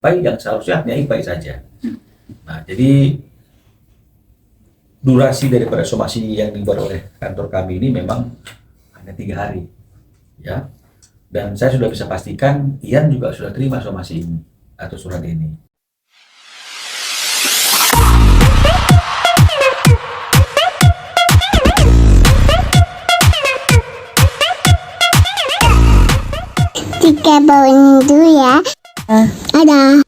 baik yang seharusnya hanya baik saja. Nah, jadi durasi daripada somasi yang dibuat oleh kantor kami ini memang hanya 3 hari, ya. Dan saya sudah bisa pastikan Ian juga sudah terima somasi ini atau surat ini. Tiga bawang dulu ya. Ada.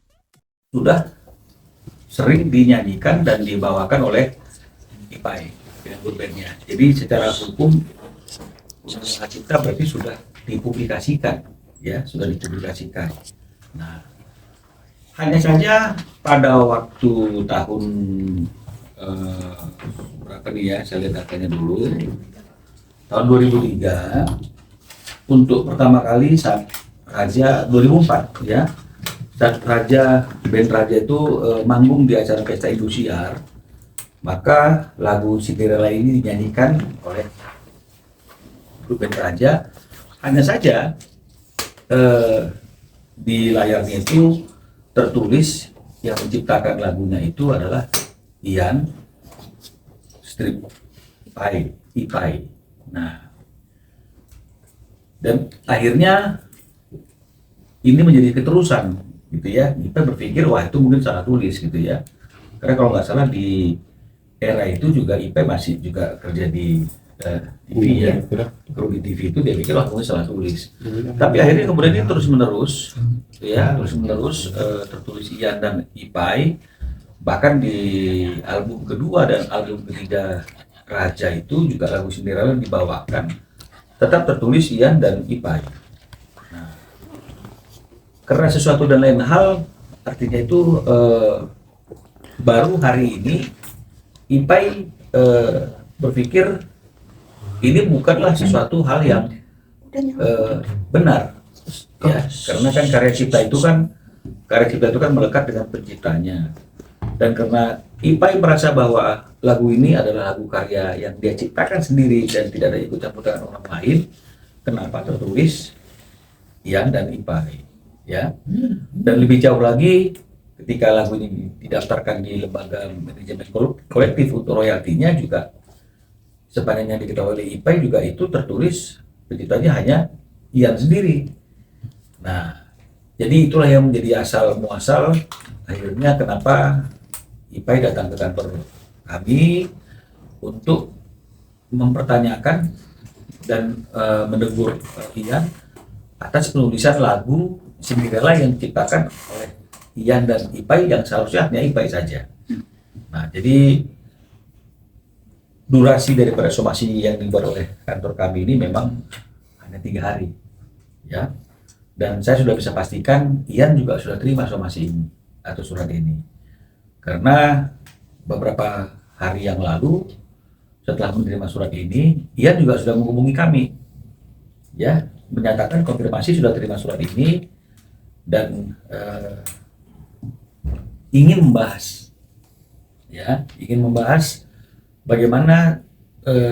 Sudah sering dinyanyikan dan dibawakan oleh IPAI dengan bandnya. Jadi secara hukum usaha kita berarti sudah dipublikasikan, ya, sudah dipublikasikan. Nah, hanya saja pada waktu tahun berapa nih ya, saya lihat datanya dulu, tahun 2003 untuk pertama kali saat Raja 2004 ya, saat band Raja itu manggung di acara pesta Indosiar, maka lagu Cinderella ini dinyanyikan oleh grup band Raja. Hanya saja di layarnya itu tertulis yang menciptakan lagunya itu adalah Ian Strip IPAI. Nah, dan akhirnya ini menjadi keterusan gitu ya. Kita berpikir wah itu mungkin salah tulis gitu ya. Karena kalau nggak salah di era itu juga IPAI masih juga kerja di TV ya. Kalau di TV itu dia pikir wah mungkin salah tulis. Tapi akhirnya kemudian ini terus menerus ya, tertulis Ian dan IPAI. Bahkan di album kedua dan album ketiga Raja itu juga lagu Cinderella dibawakan tetap tertulis Ian dan IPAI. Nah, karena sesuatu dan lain hal, artinya itu baru hari ini IPAI berpikir ini bukanlah sesuatu hal yang benar, ya, karena kan karya cipta itu kan melekat dengan penciptanya. Dan karena IPAI merasa bahwa lagu ini adalah lagu karya yang dia ciptakan sendiri dan tidak ada ikut campur tangan orang lain, kenapa tertulis Ian dan IPAI, ya? Dan lebih jauh lagi, ketika lagu ini didaftarkan di lembaga manajemen kolektif untuk royaltinya juga, sepanjang yang diketahui oleh IPAI juga itu tertulis penciptanya hanya Ian sendiri. Nah, jadi itulah yang menjadi asal muasal akhirnya kenapa IPAI datang ke kantor kami untuk mempertanyakan dan menegur Ian atas penulisan lagu Cinderella yang diciptakan oleh Ian dan IPAI yang seharusnya hanya IPAI saja. Nah, jadi durasi daripada somasi yang dibuat oleh kantor kami ini memang hanya 3 hari, ya. Dan saya sudah bisa pastikan Ian juga sudah terima somasi ini atau surat ini. Karena beberapa hari yang lalu setelah menerima surat ini, Ian juga sudah menghubungi kami, ya, menyatakan konfirmasi sudah terima surat ini dan ingin membahas bagaimana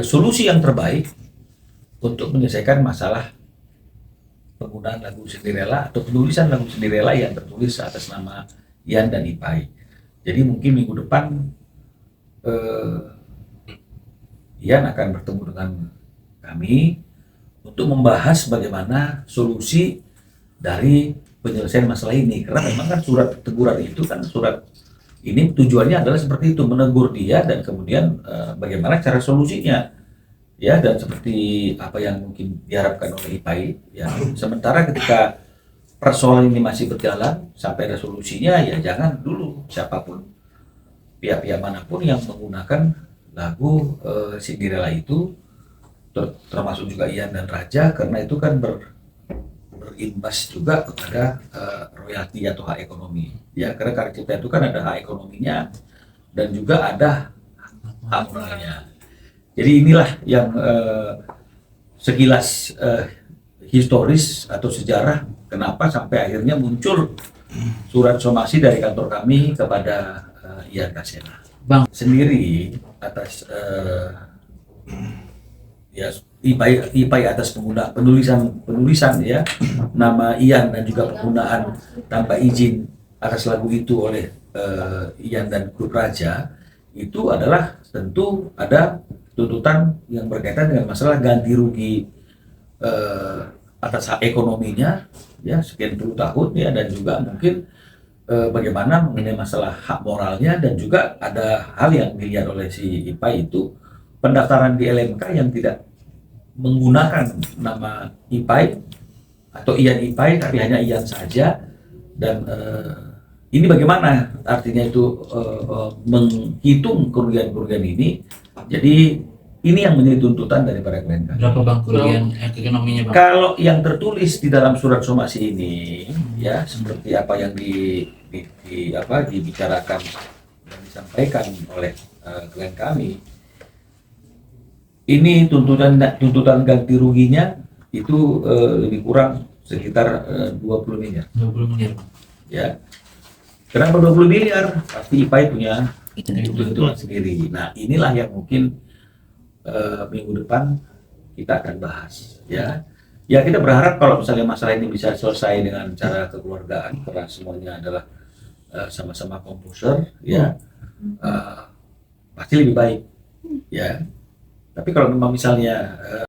solusi yang terbaik untuk menyelesaikan masalah penggunaan lagu Cinderella atau penulisan lagu Cinderella yang tertulis atas nama Ian dan IPAI. Jadi mungkin minggu depan Ian akan bertemu dengan kami untuk membahas bagaimana solusi dari penyelesaian masalah ini. Karena memang kan surat teguran itu kan surat ini tujuannya adalah seperti itu, menegur dia dan kemudian bagaimana cara solusinya, ya, dan seperti apa yang mungkin diharapkan oleh IPAI, ya. Sementara ketika persoalan ini masih berjalan sampai ada solusinya, ya jangan dulu siapapun pihak-pihak manapun yang menggunakan lagu Cinderella itu, termasuk juga Ian dan Raja, karena itu kan berimbas juga kepada royalti atau hak ekonomi, ya, karena karya cipta itu kan ada hak ekonominya dan juga ada hak moralnya. Jadi inilah yang sekilas historis atau sejarah kenapa sampai akhirnya muncul surat somasi dari kantor kami kepada Ian Kasela Bang sendiri atas ya IPAI atas penulisan ya nama Ian dan juga penggunaan tanpa izin atas lagu itu oleh Ian dan Grup Raja itu adalah tentu ada tuntutan yang berkaitan dengan masalah ganti rugi atas hak ekonominya ya sekian puluh tahun ya, dan juga mungkin bagaimana mengenai masalah hak moralnya, dan juga ada hal yang dilihat oleh si IPAI itu pendaftaran di LMK yang tidak menggunakan nama IPAI atau Ian IPAI tapi hanya Ian saja, dan ini bagaimana artinya itu menghitung kerugian-kerugian ini. Jadi ini yang menjadi tuntutan daripada KLNK. Berapa bang kerugian ekonominya bang? Kalau yang tertulis di dalam surat somasi ini ya seperti apa yang dibicarakan dan disampaikan oleh klien kami, ini tuntutan ganti ruginya itu lebih kurang sekitar 20 miliar. 20 miliar bang. Ya. Kenapa 20 miliar? Pasti IPAI punya hitung-hitungan sendiri. Nah, inilah yang mungkin minggu depan kita akan bahas. Ya, ya kita berharap kalau misalnya masalah ini bisa selesai dengan cara kekeluargaan, karena semuanya adalah sama-sama komposer, ya, pasti lebih baik. Ya, tapi kalau memang misalnya